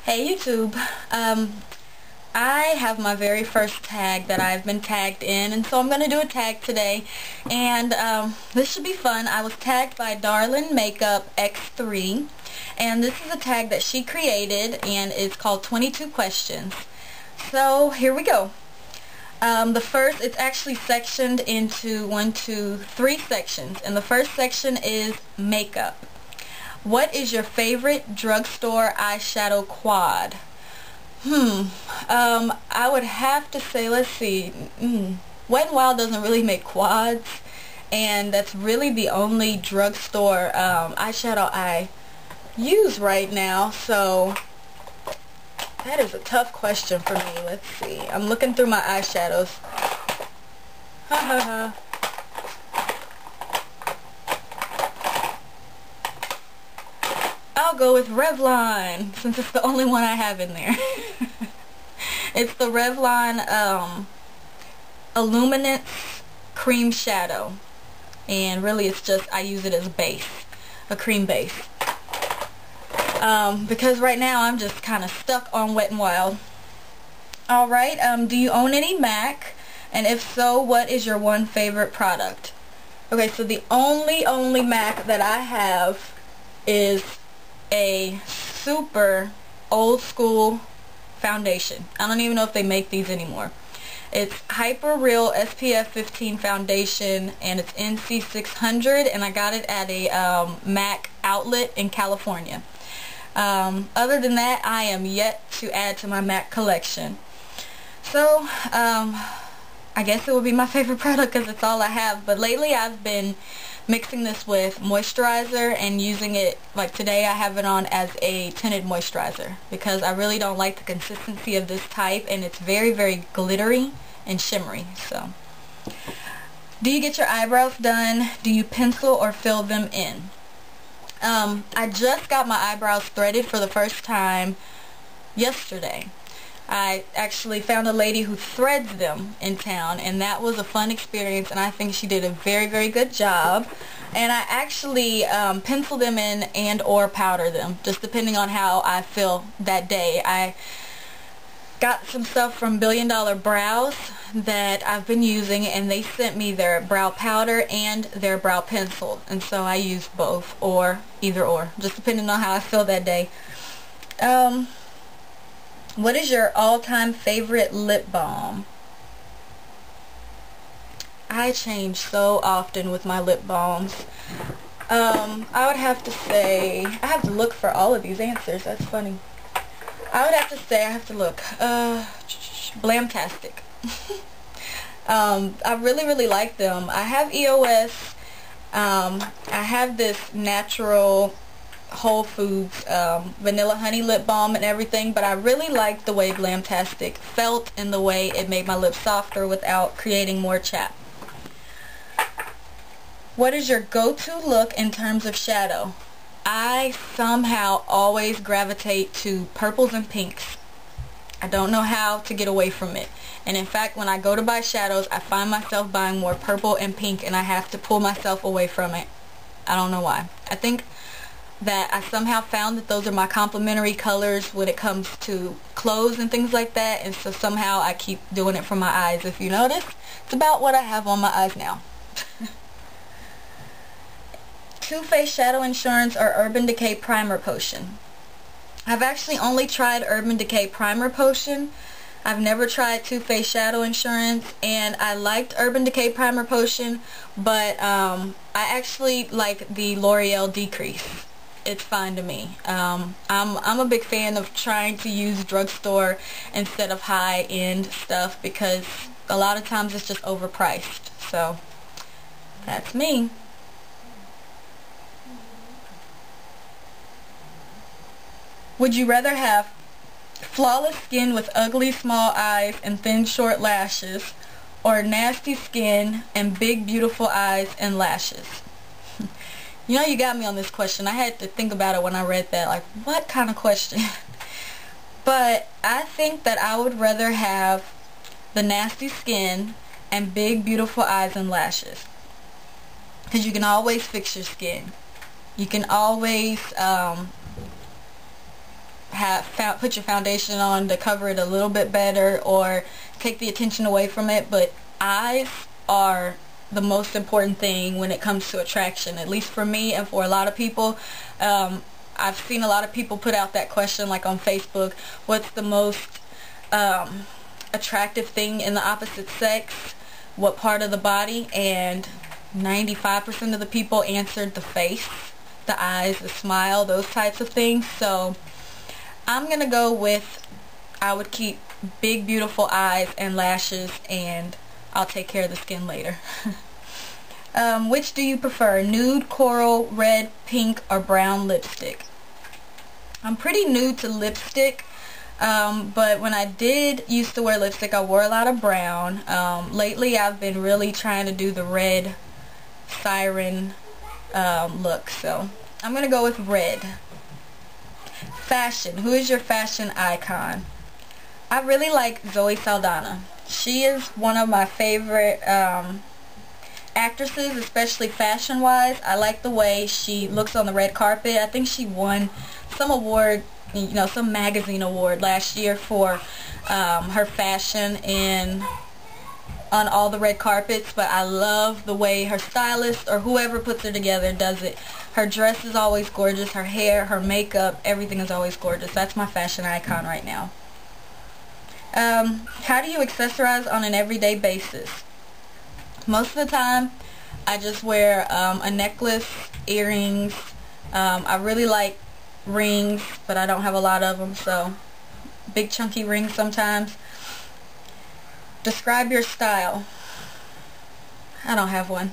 Hey YouTube, I have my very first tag that I've been tagged in, and so I'm going to do a tag today, and this should be fun. I was tagged by Darlin Makeup X3, and this is a tag that she created, and it's called 22 questions. So here we go. It's actually sectioned into 3 sections, and the first section is makeup. What is your favorite drugstore eyeshadow quad? I would have to say, let's see, Wet n Wild doesn't really make quads, and that's really the only drugstore eyeshadow I use right now, so that is a tough question for me. Let's see, I'm looking through my eyeshadows. I'll go with Revlon, since it's the only one I have in there. It's the Revlon Illuminance Cream Shadow. And really it's just, I use it as a base, a cream base. Because right now I'm just kind of stuck on Wet n Wild. Alright, do you own any MAC? And if so, what is your one favorite product? Okay, so the only MAC that I have is a super old school foundation. I don't even know if they make these anymore. It's Hyper Real SPF 15 foundation, and it's NC 600, and I got it at a MAC outlet in California. Other than that, I am yet to add to my MAC collection. So I guess it would be my favorite product because it's all I have, but lately I've been mixing this with moisturizer and using it, like today I have it on as a tinted moisturizer because I really don't like the consistency of this type, and it's very, very glittery and shimmery. So, do you get your eyebrows done? Do you pencil or fill them in? I just got my eyebrows threaded for the first time yesterday. I actually found a lady who threads them in town, and that was a fun experience, and I think she did a very, very good job. And I actually pencil them in and or powder them, just depending on how I feel that day. I got some stuff from Billion Dollar Brows that I've been using, and they sent me their brow powder and their brow pencil, and so I use both, or either or, just depending on how I feel that day. What is your all-time favorite lip balm? I change so often with my lip balms. I would have to say, I have to look for all of these answers. That's funny. I would have to say, I have to look. Blamtastic. I really like them. I have EOS. I have this natural Whole Foods vanilla honey lip balm and everything, but I really liked the way Glamtastic felt and the way it made my lips softer without creating more chap. What is your go-to look in terms of shadow? I somehow always gravitate to purples and pinks. I don't know how to get away from it, and in fact when I go to buy shadows I find myself buying more purple and pink, and I have to pull myself away from it. I don't know why. I think that I somehow found that those are my complementary colors when it comes to clothes and things like that, and so somehow I keep doing it for my eyes. If you notice, it's about what I have on my eyes now. Too Faced Shadow Insurance or Urban Decay Primer Potion? I've actually only tried Urban Decay Primer Potion. I've never tried Too Faced Shadow Insurance, and I liked Urban Decay Primer Potion, but I actually like the L'Oreal Decrease. It's fine to me. I'm a big fan of trying to use drugstore instead of high-end stuff because a lot of times it's just overpriced. So that's me. Would you rather have flawless skin with ugly small eyes and thin short lashes, or nasty skin and big beautiful eyes and lashes? You know, you got me on this question. I had to think about it when I read that. Like, what kind of question? But I think that I would rather have the nasty skin and big beautiful eyes and lashes. Because you can always fix your skin. You can always put your foundation on to cover it a little bit better or take the attention away from it, but eyes are the most important thing when it comes to attraction, at least for me and for a lot of people. I've seen a lot of people put out that question, like on Facebook, what's the most attractive thing in the opposite sex, what part of the body, and 95% of the people answered the face, the eyes, the smile, those types of things. So I'm gonna go with, I would keep big beautiful eyes and lashes, and I'll take care of the skin later. Which do you prefer, nude, coral, red, pink, or brown lipstick? I'm pretty new to lipstick, but when I used to wear lipstick, I wore a lot of brown. Lately I've been really trying to do the red siren look, so I'm gonna go with red. Fashion, who is your fashion icon? I really like Zoe Saldana. She is one of my favorite actresses, especially fashion-wise. I like the way she looks on the red carpet. I think she won some award, you know, some magazine award last year for her fashion on all the red carpets, but I love the way her stylist or whoever puts her together does it. Her dress is always gorgeous, her hair, her makeup, everything is always gorgeous. That's my fashion icon right now. How do you accessorize on an everyday basis? Most of the time, I just wear a necklace, earrings. I really like rings, but I don't have a lot of them, so big chunky rings sometimes. Describe your style. I don't have one.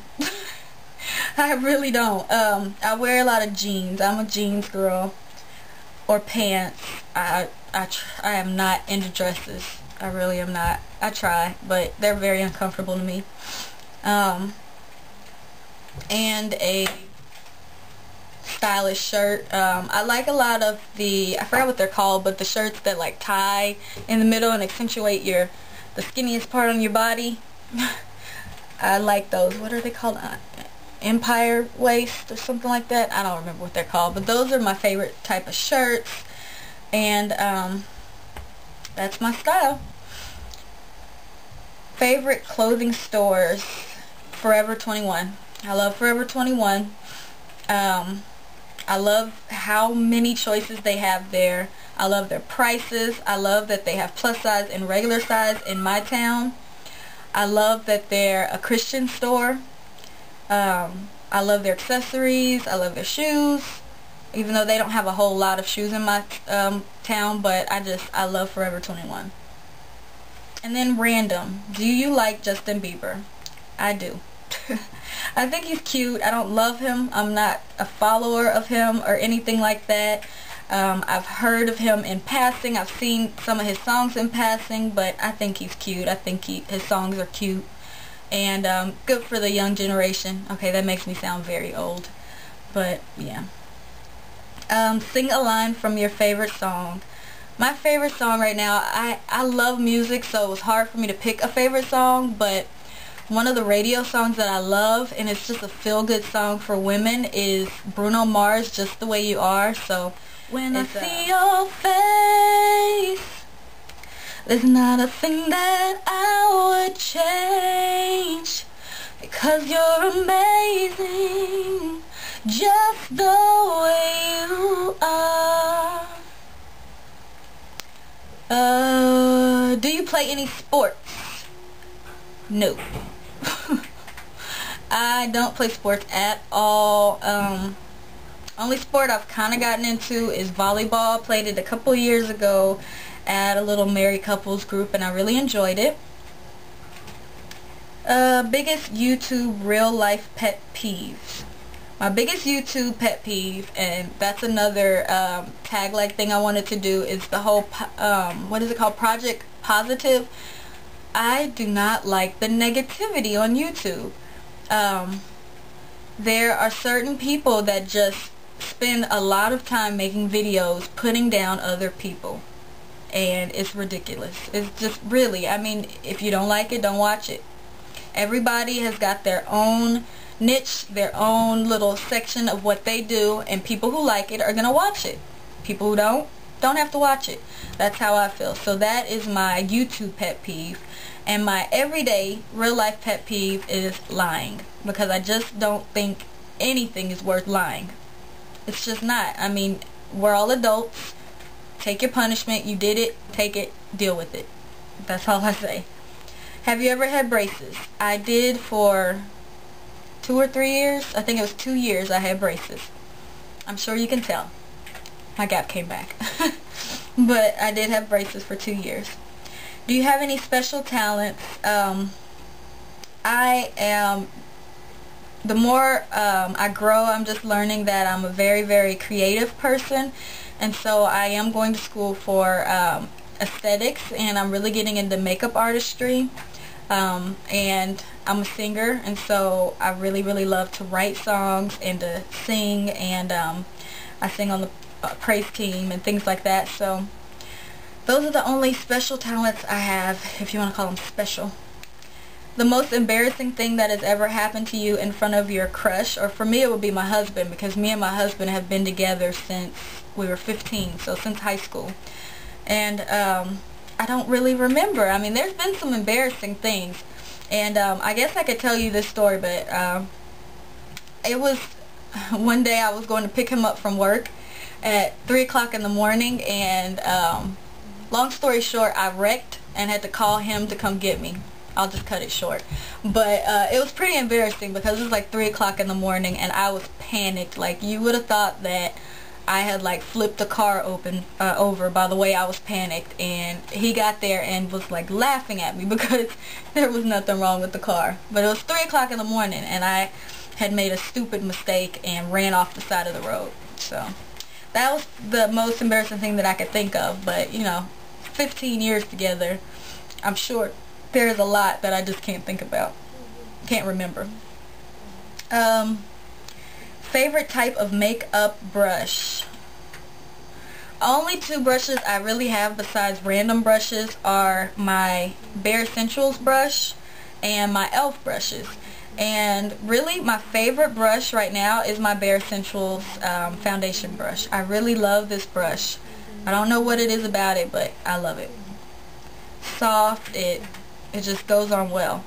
I really don't. I wear a lot of jeans. I'm a jeans girl. Or pants. I am not into dresses. I really am not. I try, but they're very uncomfortable to me. And a stylish shirt. I like a lot of the, I forgot what they're called, but the shirts that like tie in the middle and accentuate the skinniest part on your body. I like those. What are they called? Empire waist or something like that. I don't remember what they're called, but those are my favorite type of shirts, and that's my style. Favorite clothing stores? Forever 21. I love Forever 21. I love how many choices they have there. I love their prices. I love that they have plus size and regular size in my town. I love that they're a Christian store. I love their accessories. I love their shoes, even though they don't have a whole lot of shoes in my town, but I love Forever 21. And then random. Do you like Justin Bieber? I do. I think he's cute. I don't love him. I'm not a follower of him or anything like that. I've heard of him in passing. I've seen some of his songs in passing, but I think he's cute. I think his songs are cute. And good for the young generation. Okay, that makes me sound very old. But, yeah. Sing a line from your favorite song. My favorite song right now, I love music, so it was hard for me to pick a favorite song, but one of the radio songs that I love, and it's just a feel-good song for women, is Bruno Mars, Just the Way You Are. So when I see your face, there's not a thing that I would change, because you're amazing, just the way you are. Do you play any sports? No. I don't play sports at all. Only sport I've kind of gotten into is volleyball. Played it a couple years ago at a little married couples group, and I really enjoyed it. Biggest YouTube real life pet peeves. My biggest YouTube pet peeve, and that's another tag-like thing I wanted to do, is the whole, what is it called, Project Positive. I do not like the negativity on YouTube. There are certain people that just spend a lot of time making videos putting down other people, and it's ridiculous. It's just really, I mean, if you don't like it, don't watch it. Everybody has got their own niche, their own little section of what they do, and people who like it are going to watch it. People who don't, don't have to watch it. That's how I feel. So that is my YouTube pet peeve. And my everyday real life pet peeve is lying, because I just don't think anything is worth lying. It's just not. I mean, we're all adults. Take your punishment. You did it. Take it. Deal with it. That's all I say. Have you ever had braces? I did for 2 or 3 years. I think it was 2 years I had braces. I'm sure you can tell. My gap came back. But I did have braces for 2 years. Do you have any special talents? The more I grow, I'm just learning that I'm a very, very creative person. And so I am going to school for aesthetics, and I'm really getting into makeup artistry. And I'm a singer, and so I really, really love to write songs and to sing, and I sing on the praise team and things like that. So those are the only special talents I have, if you want to call them special. The most embarrassing thing that has ever happened to you in front of your crush, or for me it would be my husband, because me and my husband have been together since we were 15, so since high school. And I don't really remember. I mean, there's been some embarrassing things, and I guess I could tell you this story, but it was one day I was going to pick him up from work at 3 o'clock in the morning, and long story short, I wrecked and had to call him to come get me. I'll just cut it short. But it was pretty embarrassing, because it was like 3 o'clock in the morning, and I was panicked. Like, you would have thought that I had like flipped the car over by the way I was panicked. And he got there and was like laughing at me because there was nothing wrong with the car. But it was 3 o'clock in the morning, and I had made a stupid mistake and ran off the side of the road. So that was the most embarrassing thing that I could think of. But, you know, 15 years together, I'm sure there's a lot that I just can't think about. Can't remember. Favorite type of makeup brush. Only 2 brushes I really have besides random brushes are my Bare Essentials brush and my e.l.f. brushes. And really my favorite brush right now is my Bare Essentials foundation brush. I really love this brush. I don't know what it is about it, but I love it. Soft, it just goes on well.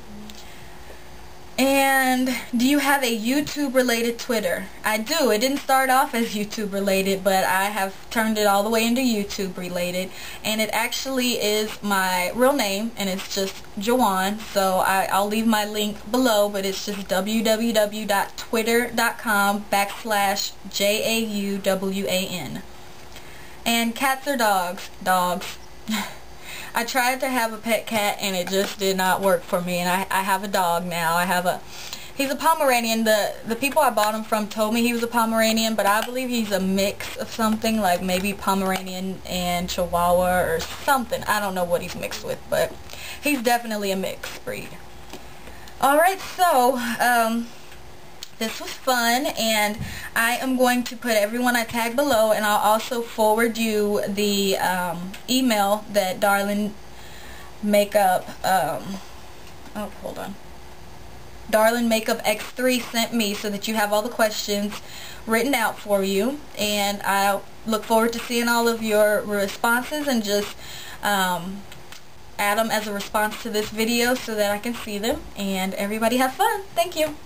And do you have a YouTube related Twitter? I do. It didn't start off as YouTube related, but I have turned it all the way into YouTube related. And it actually is my real name, and it's just Jawan. So I'll leave my link below, but it's just www.twitter.com/JAUWAN. And cats or dogs? Dogs. I tried to have a pet cat, and it just did not work for me, and I have a dog now. He's a Pomeranian. The people I bought him from told me he was a Pomeranian, but I believe he's a mix of something, like maybe Pomeranian and Chihuahua or something. I don't know what he's mixed with, but he's definitely a mixed breed. Alright, so this was fun, and I am going to put everyone I tagged below, and I'll also forward you the email that Darling Makeup, Darling Makeup X3 sent me, so that you have all the questions written out for you. And I look forward to seeing all of your responses, and just add them as a response to this video so that I can see them. And everybody have fun. Thank you.